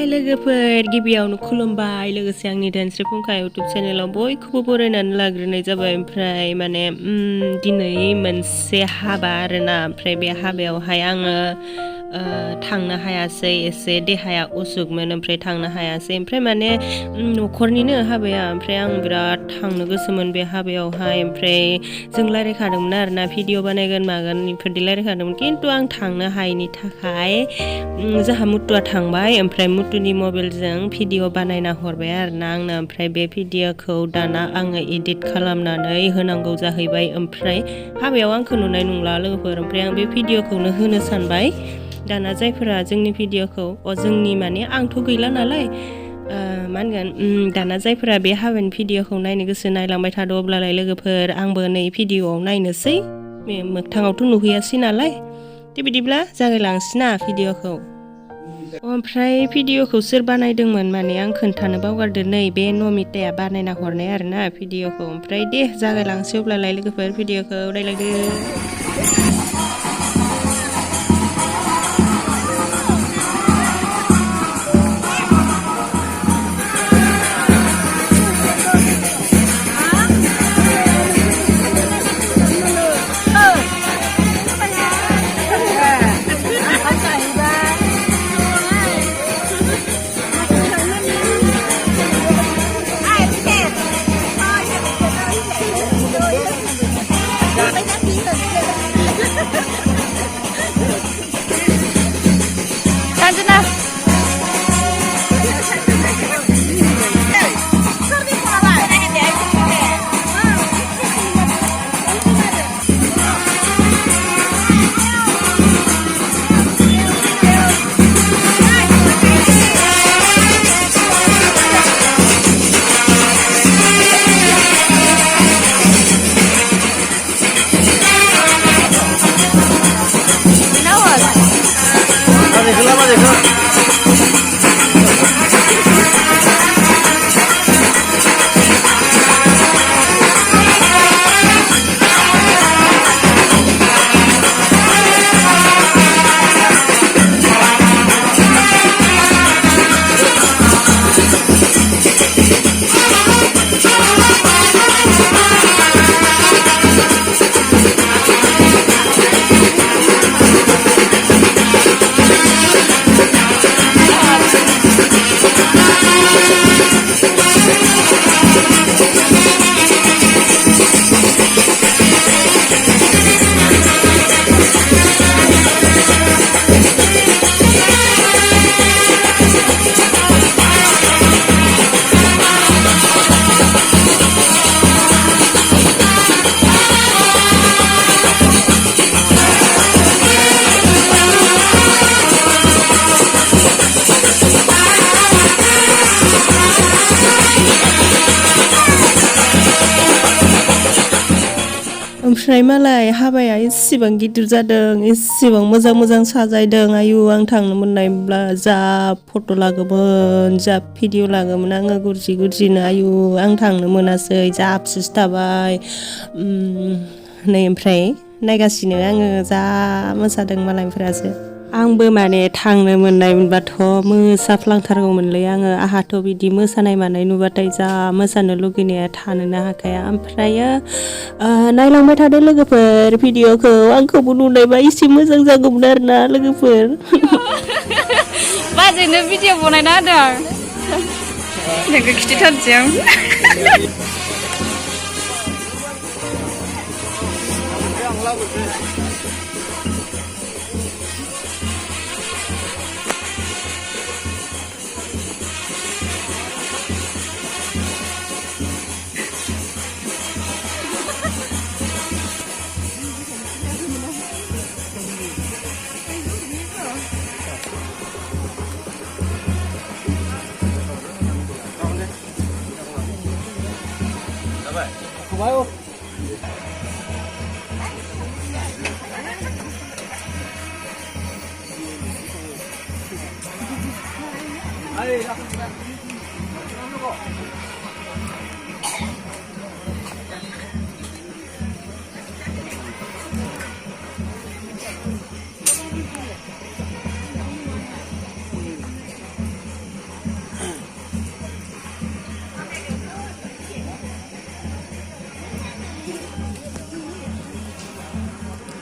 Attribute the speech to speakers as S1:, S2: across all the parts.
S1: लोगोफोर गिबियावनो खुलुमबाय लोगोसे आंनि दानस्रि फुंखा इउटुब चेनेलाव बयखौबो बरायनानै लाग्रोनाय जाबाय। ओमफ्राय माने दिनै मोनसे हाबा आरोना, ओमफ्राय बे हाबायावहाय आङो थांनो हायासै, एसे देहाया उसुगमोन ओमफ्राय थांनो हायासै। ओमफ्राय माने न'खरनिनो हाबाया, ओमफ्राय आं बिराद थांनो गोसोमोन बे हाबायावहाय। ओमफ्राय जों रायज्लायखादोंमोन आरोना भिडिअ बानायगोन मागोन बेफोरदि रायज्लायखादोंमोन, खिन्थु आं थांनो हायैनि थाखाय जोंहा मुथुआ थांबाय, ओमफ्राय मुथुनि मबाइलजों भिडिअ बानायना हरबाय आरोना आंनो। ओमफ्राय बे भिडिअखौ दाना आङो इडिट खालामनानै होनांगौ जाहैबाय। ओमफ्राय हाबायाव आंखौ नुनाय नंला लोगोफोर, ओमफ्राय आं बे भिडिअखौनो होनो सानबाय। दाना जायफोरा जोंनि भिडिअखौ जोंनि माने आंथ' गैला नालाय मा होनगोन, दाना जायफोरा बे हाबानि भिडिअखौ नायनो गोसो नायलांबाय थादो। अब्लालाय लोगोफोर आंबो नै भिडिअआव नायनोसै, मोगथाङावथ' नुहैयासै नालाय। दे बिदिब्ला जागायलांसै ना भिडिअखौ। ओमफ्राय भिडिअखौ सोर बानायदोंमोन माने आं खोन्थानो बावगारदो, नै बे नमिताया बानायना हरनाय आरोना भिडिअखौ। ओमफ्राय दे जागायलांसै अब्लालाय लोगोफोर भिडिअखौ नायलांदो। ओमफ्राय मालाय हाबाया एसेबां गिदिर जादों, एसेबां मोजां मोजां साजायदों। आयु आं थांनो मोननायब्ला जा फट' लागौमोन, जा भिडिअ लागौमोन आङो गुरजि गुरजिनो। आयु आं थांनो मोनासै, जा आफसुस थाबाय। नै ओमफ्राय नायगासिनो आङो, जा मोसादों मालायफोरासो। आंबो माने थांनो मोननायमोनबाथ' मोसाफ्लांथारगौमोनलै आङो। आंहाथ' बिदि मोसानाय मानाय नुबाथाय जा मोसानो लुगैनाया थानोनो हाखाया। ओमफ्रायो नायलांबाय थादो लोगोफोर भिडिअखौ, आंखौबो नुनायबा एसे मोजां जागौमोन आरोना लोगोफोर।
S2: बाजैनो भिडिअ बनायना होदों नोंखौ खिथिथारसै आं।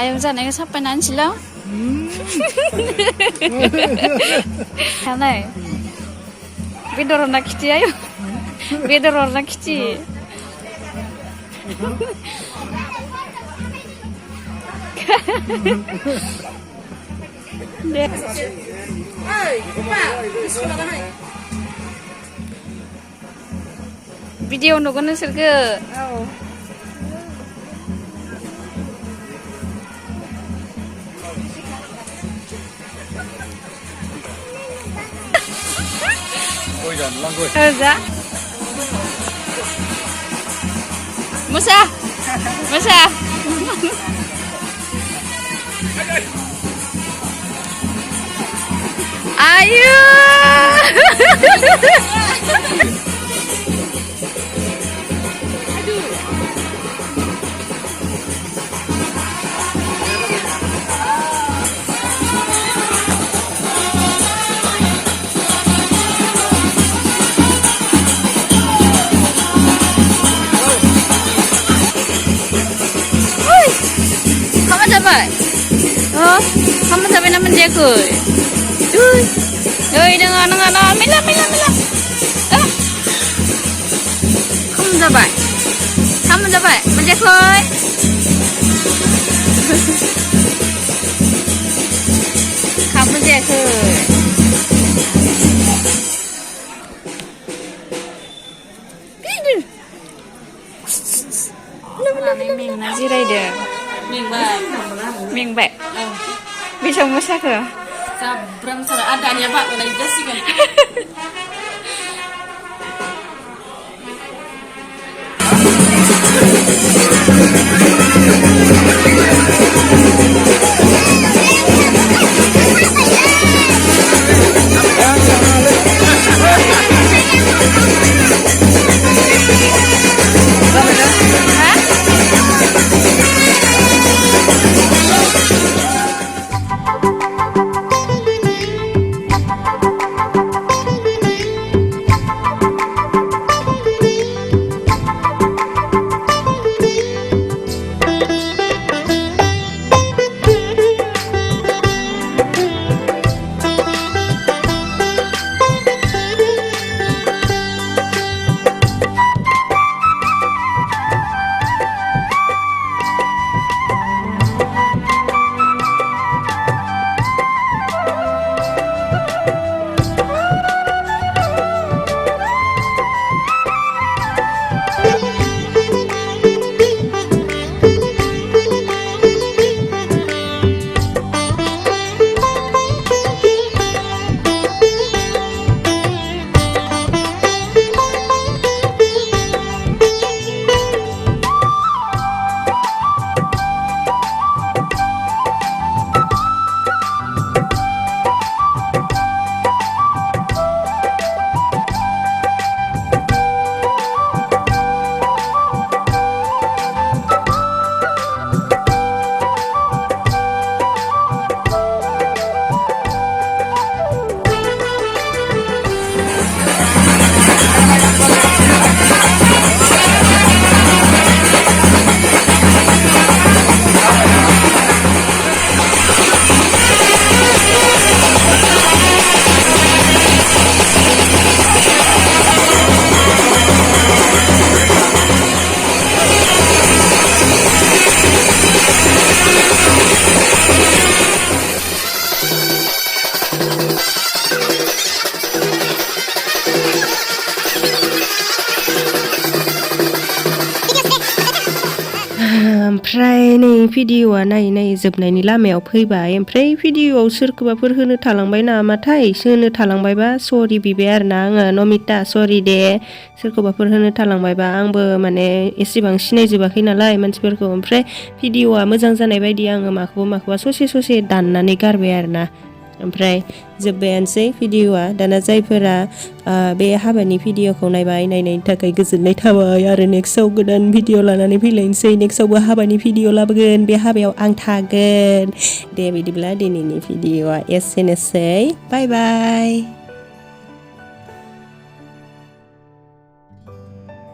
S2: Ayam zaनायखौ साफा नानसिल' हानाय बेदर हरना खिथि आयु बेदर हरना खिथि दे भिडिअ नुगोन नोंसोरखो जा Musa Musa ayo Dapat. Oh, kamu sampai nama dia ke? Dengar. Mila. Ah. Kamu dapat. Menjadi koi. Kamu jadi koi. Mình là gì đây được? Miếng bẹ. Bisa masak ke?
S3: Sabram sana adanya Pak, udah sih kan.
S1: ओमफ्राय नै भिडिअ'आ नायै जोबनायनि लामायाव फैबाय ओमफ्राय भिडिअ'आव सोरखौबाफोर होनो थालांबाय नामाथाय होनो थालांबायबा सरि बिबाय आरोना आङो नमिता सरि दे सोरखौबाफोर होनो थालांबायबा आंबो माने एसेबां सिनायजोबाखै नालाय मानसिफोरखौ ओमफ्राय भिडिअ'आ मोजां जानाय बायदि आङो माखौबा ससे दाननानै गारबाय आरोना ओमफ्राय जोब्बायानोसै भिडिअ'आ दाना जायफोरा बे हाबानि भिडिअ'खौ नायनायनि थाखाय गोजोननाय थाबाय आरो नेक्स्टआव गोदान भिडिअ' लानानै फैलायनोसै नेक्स्टआवबो हाबानि भिडिअ' लाबोगोन बे हाबायाव आं थागोन दे बिदिब्ला दिनैनि भिडिअ'आ एसेनोसै बाय बाय